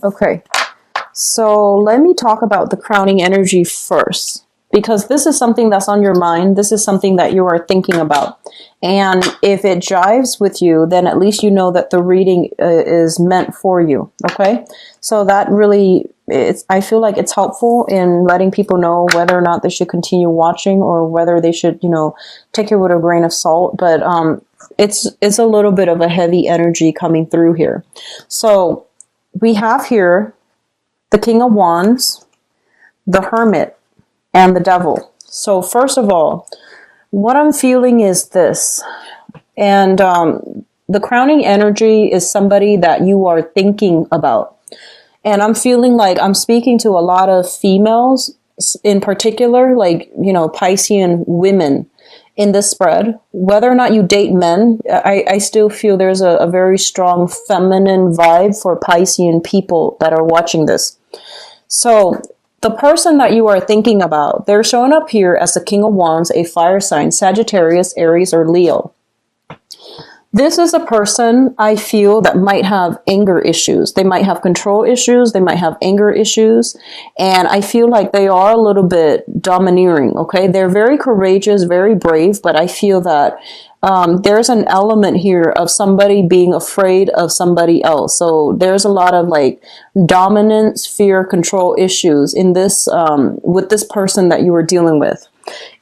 Okay. So let me talk about the crowning energy first, because this is something that's on your mind. This is something that you are thinking about. And if it jives with you, then at least you know that the reading is meant for you. Okay. So that really, I feel like it's helpful in letting people know whether or not they should continue watching or whether they should, take it with a grain of salt. But it's a little bit of a heavy energy coming through here. So we have here the King of Wands, the Hermit, and the Devil. So first of all, what I'm feeling is this. And the crowning energy is somebody that you are thinking about. And I'm feeling like I'm speaking to a lot of females in particular, like, Piscean women in this spread. Whether or not you date men, I still feel there's a very strong feminine vibe for Piscean people that are watching this. So the person that you are thinking about, they're showing up here as the King of Wands, a fire sign, Sagittarius, Aries, or Leo. This is a person I feel that might have anger issues. They might have control issues. They might have anger issues. And I feel like they are a little bit domineering. Okay. They're very courageous, very brave, but I feel that there's an element here of somebody being afraid of somebody else. So there's a lot of like dominance, fear, control issues in this, with this person that you are dealing with.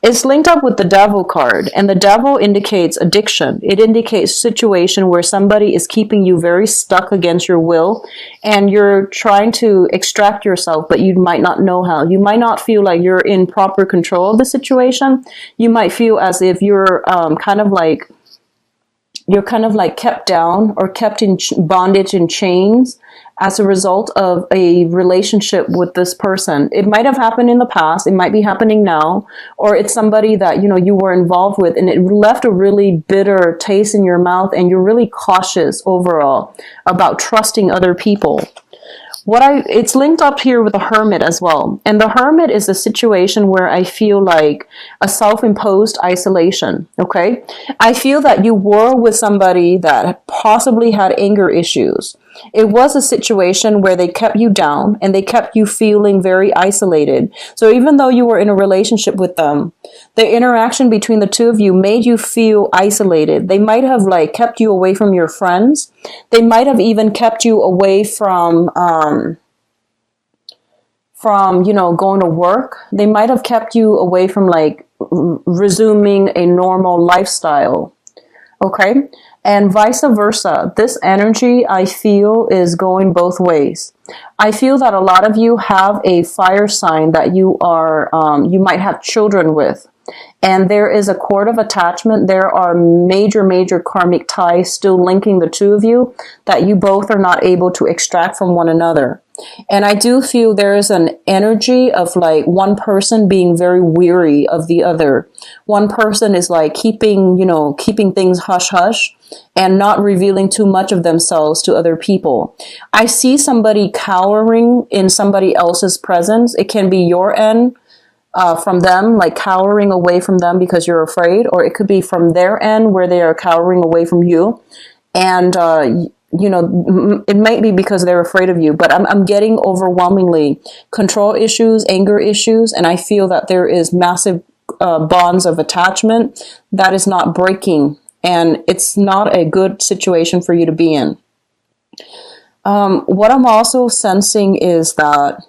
It's linked up with the Devil card, and the Devil indicates addiction. It indicates situation where somebody is keeping you very stuck against your will, and you're trying to extract yourself, but you might not know how. You might not feel like you're in proper control of the situation. You might feel as if you're kind of like kept down or kept in bondage and chains as a result of a relationship with this person. It might have happened in the past. It might be happening now, or it's somebody that, you were involved with and it left a really bitter taste in your mouth and you're really cautious overall about trusting other people. It's linked up here with the Hermit as well. And the Hermit is a situation where I feel like a self-imposed isolation. Okay. I feel that you were with somebody that possibly had anger issues. It was a situation where they kept you down and they kept you feeling very isolated. So even though you were in a relationship with them, the interaction between the two of you made you feel isolated. They might have like kept you away from your friends. They might have even kept you away from going to work. They might have kept you away from like resuming a normal lifestyle. Okay. And vice versa. This energy, I feel, is going both ways. I feel that a lot of you have a fire sign that you might have children with. And there is a cord of attachment. There are major, major karmic ties still linking the two of you that you both are not able to extract from one another. And I do feel there is an energy of like one person being very weary of the other. One person is like keeping things hush hush and not revealing too much of themselves to other people. I see somebody cowering in somebody else's presence. It can be your end. From them, like cowering away from them because you're afraid, or it could be from their end where they are cowering away from you. And, it might be because they're afraid of you, but I'm getting overwhelmingly control issues, anger issues, and I feel that there is massive bonds of attachment that is not breaking, and it's not a good situation for you to be in. What I'm also sensing is that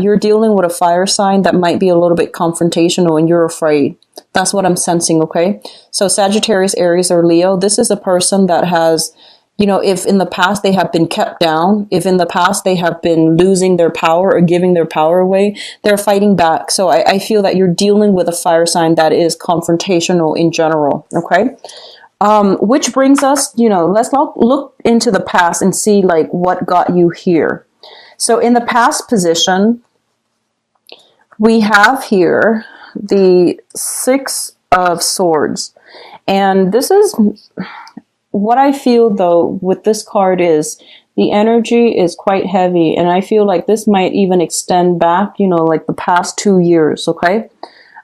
you're dealing with a fire sign that might be a little bit confrontational and you're afraid. That's what I'm sensing, okay? So Sagittarius, Aries, or Leo, this is a person that has, if in the past they have been kept down, if in the past they have been losing their power or giving their power away, they're fighting back. So I feel that you're dealing with a fire sign that is confrontational in general, okay? Which brings us, let's look into the past and see like what got you here. So in the past position, we have here the Six of Swords. And this is what I feel though with this card is the energy is quite heavy. And I feel like this might even extend back, like the past 2 years, okay?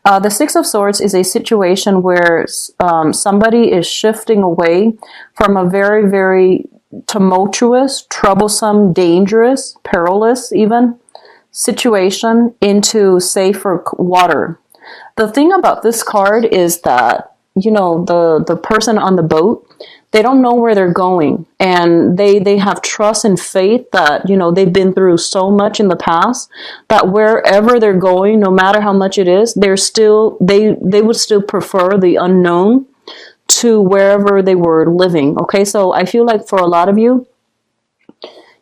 The Six of Swords is a situation where somebody is shifting away from a very, very tumultuous, troublesome, dangerous, perilous even situation into safer water. The thing about this card is that, you know, the person on the boat, they don't know where they're going, and they have trust and faith that, you know, they've been through so much in the past that wherever they're going, no matter how much it is, they would still prefer the unknown to wherever they were living. Okay, so I feel like for a lot of you,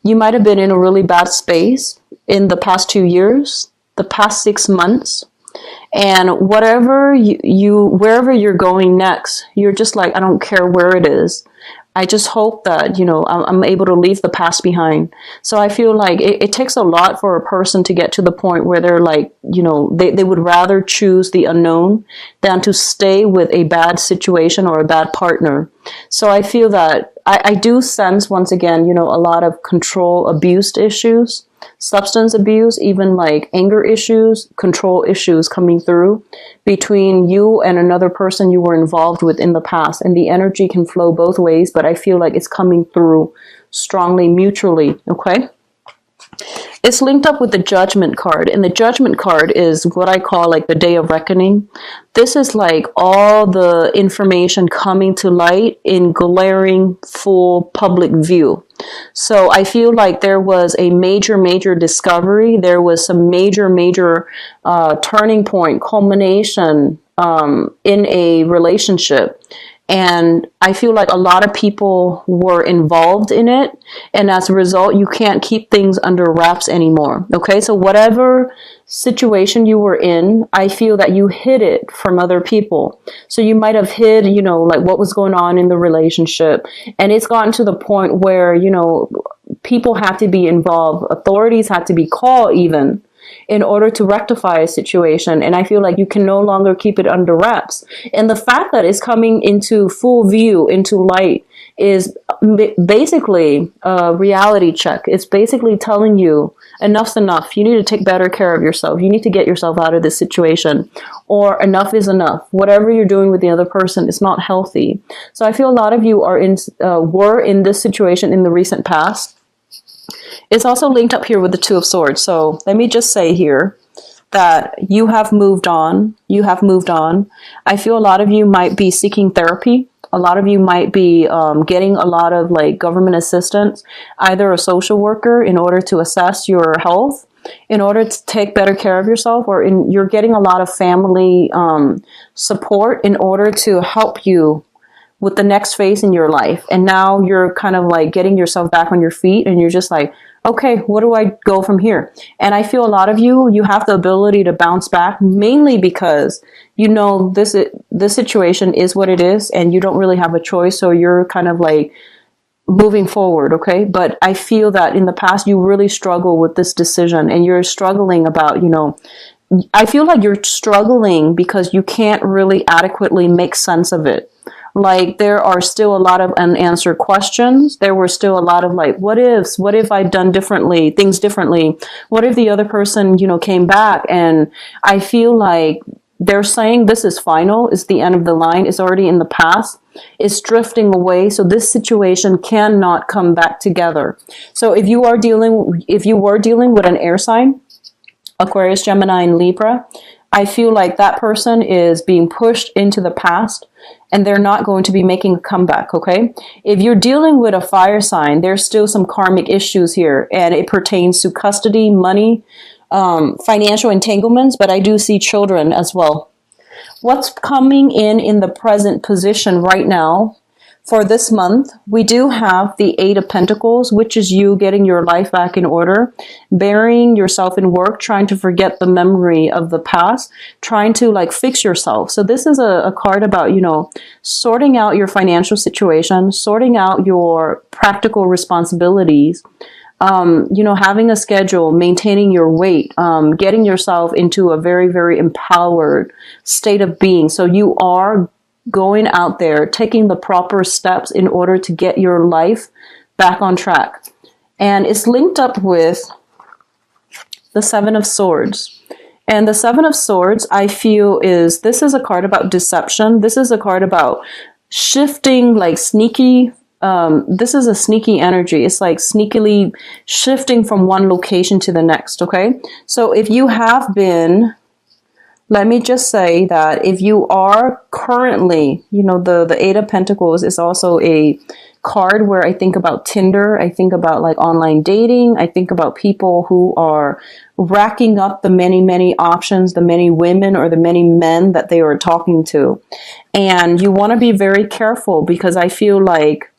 you might have been in a really bad space in the past 2 years, the past 6 months, and whatever wherever you're going next, you're just like, I don't care where it is. I just hope that, you know, I'm able to leave the past behind. So I feel like it takes a lot for a person to get to the point where they're like, you know, they would rather choose the unknown than to stay with a bad situation or a bad partner. So I feel that I do sense, once again, you know, a lot of control abuse issues, substance abuse, even like anger issues, control issues coming through between you and another person you were involved with in the past. And the energy can flow both ways, but I feel like it's coming through strongly mutually. Okay. It's linked up with the Judgment card, and the Judgment card is what I call like the Day of Reckoning. This is like all the information coming to light in glaring, full public view. So I feel like there was a major discovery. There was some major turning point, culmination in a relationship. And I feel like a lot of people were involved in it. And as a result, you can't keep things under wraps anymore. Okay, so whatever situation you were in, I feel that you hid it from other people. So you might have hid, you know, like what was going on in the relationship. And it's gotten to the point where, you know, people had to be involved. Authorities had to be called even in order to rectify a situation. And I feel like you can no longer keep it under wraps. And the fact that it's coming into full view, into light, is basically a reality check. It's basically telling you enough's enough. You need to take better care of yourself. You need to get yourself out of this situation, or enough is enough. Whatever you're doing with the other person is not healthy. So I feel a lot of you were in this situation in the recent past. It's also linked up here with the Two of Swords. So let me just say here that you have moved on. You have moved on. I feel a lot of you might be seeking therapy. A lot of you might be getting a lot of like government assistance, either a social worker in order to assess your health, in order to take better care of yourself, or you're getting a lot of family support in order to help you with the next phase in your life. And now you're kind of like getting yourself back on your feet, and you're just like, okay, what do I go from here? And I feel a lot of you have the ability to bounce back, mainly because you know this situation is what it is, and you don't really have a choice. So you're kind of like moving forward, okay? But I feel that in the past you really struggle with this decision, and you're struggling about, you know, I feel like you're struggling because you can't really adequately make sense of it. Like there are still a lot of unanswered questions. There were still a lot of like, what ifs? What if I'd done things differently? What if the other person, you know, came back? And I feel like they're saying this is final. It's the end of the line. It's already in the past. It's drifting away. So this situation cannot come back together. So if you were dealing with an air sign, Aquarius, Gemini, and Libra, I feel like that person is being pushed into the past, and they're not going to be making a comeback, okay? If you're dealing with a fire sign, there's still some karmic issues here, and it pertains to custody, money, financial entanglements, but I do see children as well. What's coming in the present position right now for this month, we do have the Eight of Pentacles, which is you getting your life back in order, burying yourself in work, trying to forget the memory of the past, trying to like fix yourself. So this is a card about, you know, sorting out your financial situation, sorting out your practical responsibilities, you know, having a schedule, maintaining your weight, getting yourself into a very empowered state of being. So you are going out there, taking the proper steps in order to get your life back on track. And it's linked up with the Seven of Swords. And the Seven of Swords, I feel, this is a card about deception. This is a card about shifting, like sneaky this is a sneaky energy. It's like sneakily shifting from one location to the next, okay? So if you have been, let me just say that if you are currently, you know, the Eight of Pentacles is also a card where I think about Tinder. I think about like online dating. I think about people who are racking up the many options, the many women or the many men that they are talking to. And you want to be very careful, because I feel like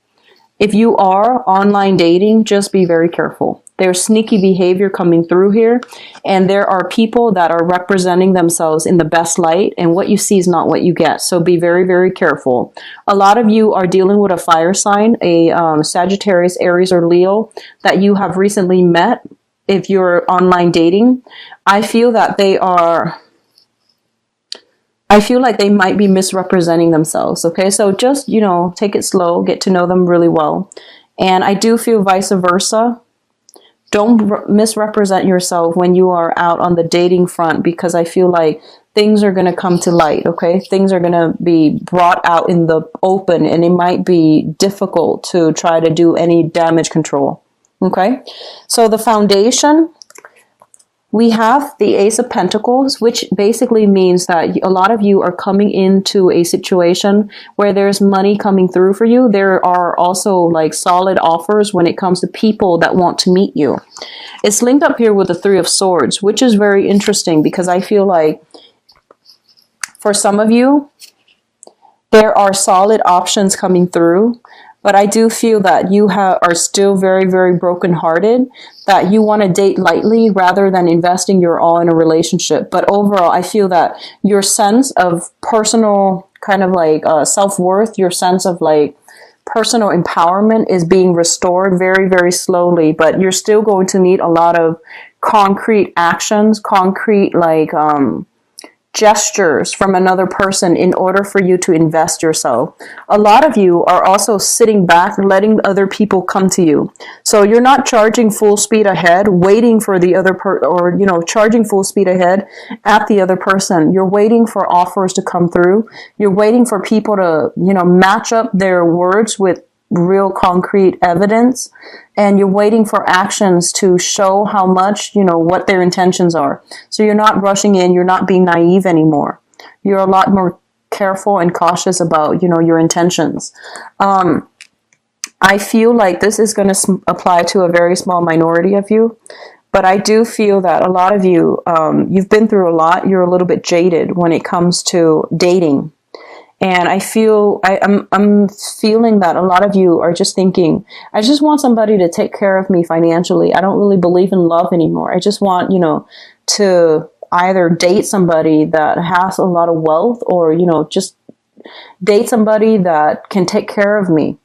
if you are online dating, just be very careful. There's sneaky behavior coming through here, and there are people that are representing themselves in the best light, and what you see is not what you get. So be very careful. A lot of you are dealing with a fire sign, a Sagittarius, Aries, or Leo that you have recently met. If you're online dating, I feel that they might be misrepresenting themselves. Okay, so just, you know, take it slow, get to know them really well. And I do feel vice versa. Don't misrepresent yourself when you are out on the dating front, because I feel like things are going to come to light, okay? Things are going to be brought out in the open, and it might be difficult to try to do any damage control, okay? So the foundation, we have the Ace of Pentacles, which basically means that a lot of you are coming into a situation where there's money coming through for you. There are also like solid offers when it comes to people that want to meet you. It's linked up here with the Three of Swords, which is very interesting, because I feel like for some of you, there are solid options coming through. But I do feel that you are still very brokenhearted, that you want to date lightly rather than investing your all in a relationship. But overall, I feel that your sense of personal kind of like self-worth, your sense of like personal empowerment is being restored very slowly. But you're still going to need a lot of concrete actions, concrete like gestures from another person in order for you to invest yourself. A lot of you are also sitting back, letting other people come to you. So you're not charging full speed ahead, waiting for the other or, you know, charging full speed ahead at the other person. You're waiting for offers to come through. You're waiting for people to, you know, match up their words with real concrete evidence, and you're waiting for actions to show how much, you know, what their intentions are. So you're not rushing in, you're not being naive anymore. You're a lot more careful and cautious about, you know, your intentions. I feel like this is going to apply to a very small minority of you, but I do feel that a lot of you, you've been through a lot. You're a little bit jaded when it comes to dating. And I feel, I'm feeling that a lot of you are just thinking, I just want somebody to take care of me financially. I don't really believe in love anymore. I just want, you know, to either date somebody that has a lot of wealth, or, you know, just date somebody that can take care of me.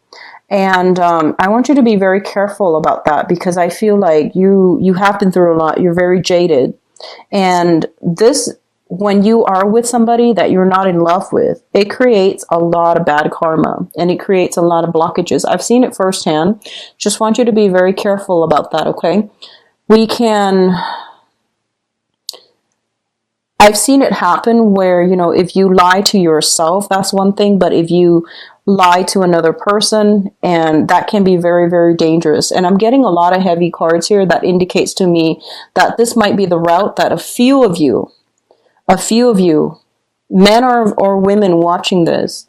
And I want you to be very careful about that, because I feel like you have been through a lot. You're very jaded. And this, when you are with somebody that you're not in love with, it creates a lot of bad karma, and it creates a lot of blockages. I've seen it firsthand. Just want you to be very careful about that, okay? I've seen it happen where, you know, if you lie to yourself, that's one thing, but if you lie to another person, and that can be very very dangerous. And I'm getting a lot of heavy cards here that indicates to me that this might be the route that a few of you, men or women watching this,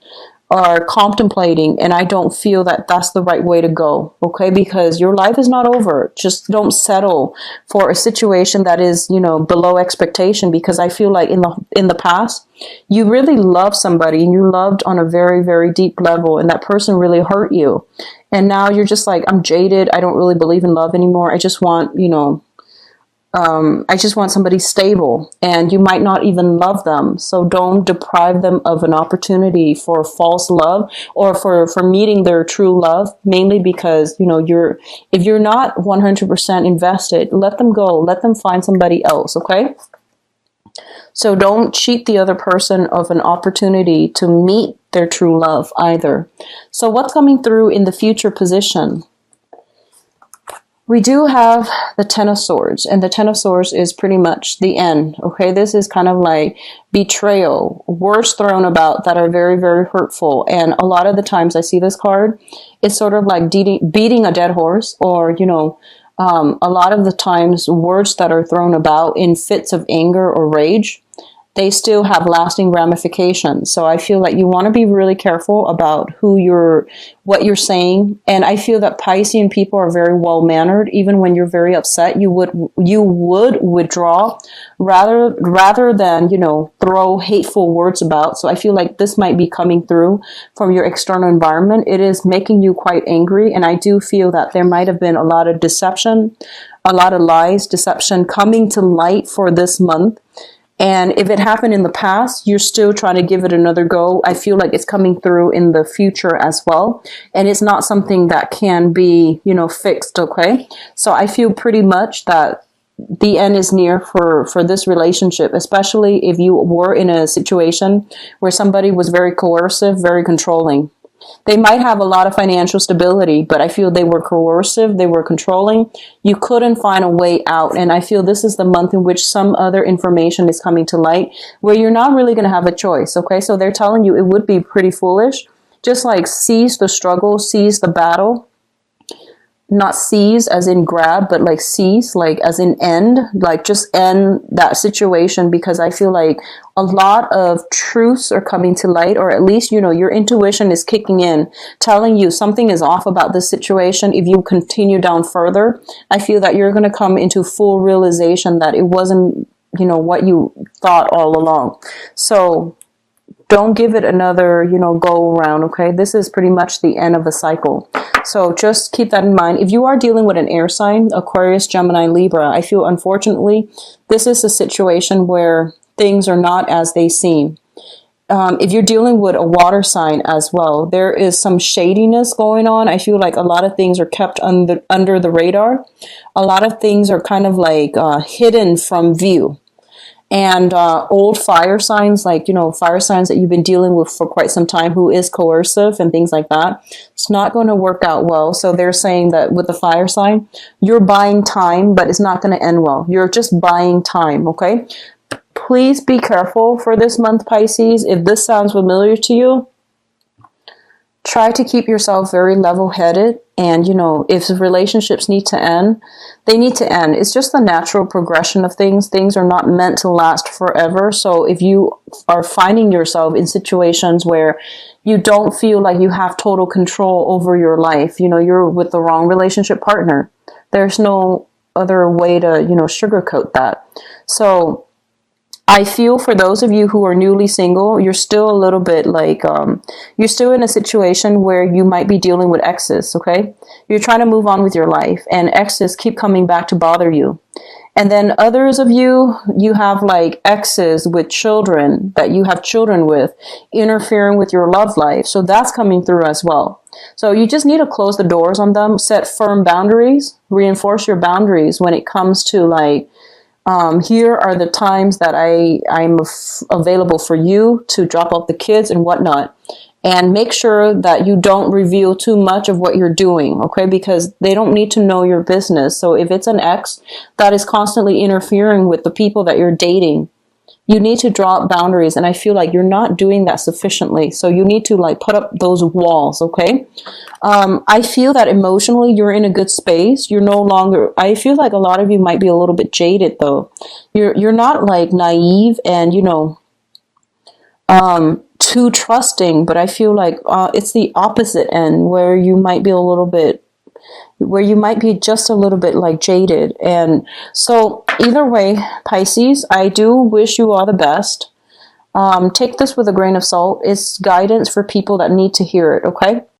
are contemplating, and I don't feel that that's the right way to go, okay? Because your life is not over. Just don't settle for a situation that is, you know, below expectation, because I feel like in the past, you really loved somebody, and you loved on a very, very deep level, and that person really hurt you. And now you're just like, I'm jaded. I don't really believe in love anymore. I just want, you know, I just want somebody stable, and you might not even love them. So don't deprive them of an opportunity for false love, or for meeting their true love, mainly because, you know, if you're not 100% invested, let them go, let them find somebody else. Okay. So don't cheat the other person of an opportunity to meet their true love either. So what's coming through in the future position? We do have the Ten of Swords, and the Ten of Swords is pretty much the end, okay? This is kind of like betrayal, words thrown about that are very, very hurtful. And a lot of the times I see this card, it's sort of like beating a dead horse, or, you know, a lot of the times words that are thrown about in fits of anger or rage, they still have lasting ramifications. So I feel like you want to be really careful about what you're saying. And I feel that Piscean people are very well mannered. Even when you're very upset, you would withdraw rather than, you know, throw hateful words about. So I feel like this might be coming through from your external environment. It is making you quite angry. And I do feel that there might have been a lot of deception, a lot of lies, deception coming to light for this month. And if it happened in the past, you're still trying to give it another go. I feel like it's coming through in the future as well. And it's not something that can be, you know, fixed, okay? So I feel pretty much that the end is near for this relationship, especially if you were in a situation where somebody was very coercive, very controlling. They might have a lot of financial stability, but I feel they were coercive, they were controlling. You couldn't find a way out. And I feel this is the month in which some other information is coming to light where you're not really going to have a choice. Okay, so they're telling you it would be pretty foolish. Just like seize the struggle, seize the battle. Not seize as in grab, but like seize, like as in end, like just end that situation, because I feel like a lot of truths are coming to light, or at least, you know, your intuition is kicking in, telling you something is off about this situation. If you continue down further, I feel that you're going to come into full realization that it wasn't, you know, what you thought all along. So don't give it another, you know, go around, okay? This is pretty much the end of a cycle. So just keep that in mind. If you are dealing with an air sign, Aquarius, Gemini, Libra, I feel unfortunately, this is a situation where things are not as they seem. If you're dealing with a water sign as well, there is some shadiness going on. I feel like a lot of things are kept under the radar. A lot of things are kind of like hidden from view. And old fire signs, like, you know, fire signs that you've been dealing with for quite some time, who is coercive and things like that, it's not going to work out well. So they're saying that with the fire sign, you're buying time, but it's not going to end well. You're just buying time, okay? Please be careful for this month, Pisces. If this sounds familiar to you, try to keep yourself very level-headed. And, you know, if relationships need to end, they need to end. It's just the natural progression of things. Things are not meant to last forever. So if you are finding yourself in situations where you don't feel like you have total control over your life, you know, you're with the wrong relationship partner. There's no other way to, you know, sugarcoat that. So I feel for those of you who are newly single, you're still a little bit like, you're still in a situation where you might be dealing with exes, okay? You're trying to move on with your life, and exes keep coming back to bother you. And then others of you, you have like exes with children that you have children with, interfering with your love life. So that's coming through as well. So you just need to close the doors on them, set firm boundaries, reinforce your boundaries when it comes to like, here are the times that I'm available for you to drop off the kids and whatnot. And make sure that you don't reveal too much of what you're doing, okay? Because they don't need to know your business. So if it's an ex that is constantly interfering with the people that you're dating, you need to draw up boundaries. And I feel like you're not doing that sufficiently. So you need to like put up those walls, okay? I feel that emotionally you're in a good space. You're no longer, I feel like a lot of you might be a little bit jaded though. You're not like naive and, you know, too trusting, but I feel like it's the opposite end where you might be just a little bit like jaded. And so either way, Pisces, I do wish you all the best. Take this with a grain of salt. It's guidance for people that need to hear it, okay?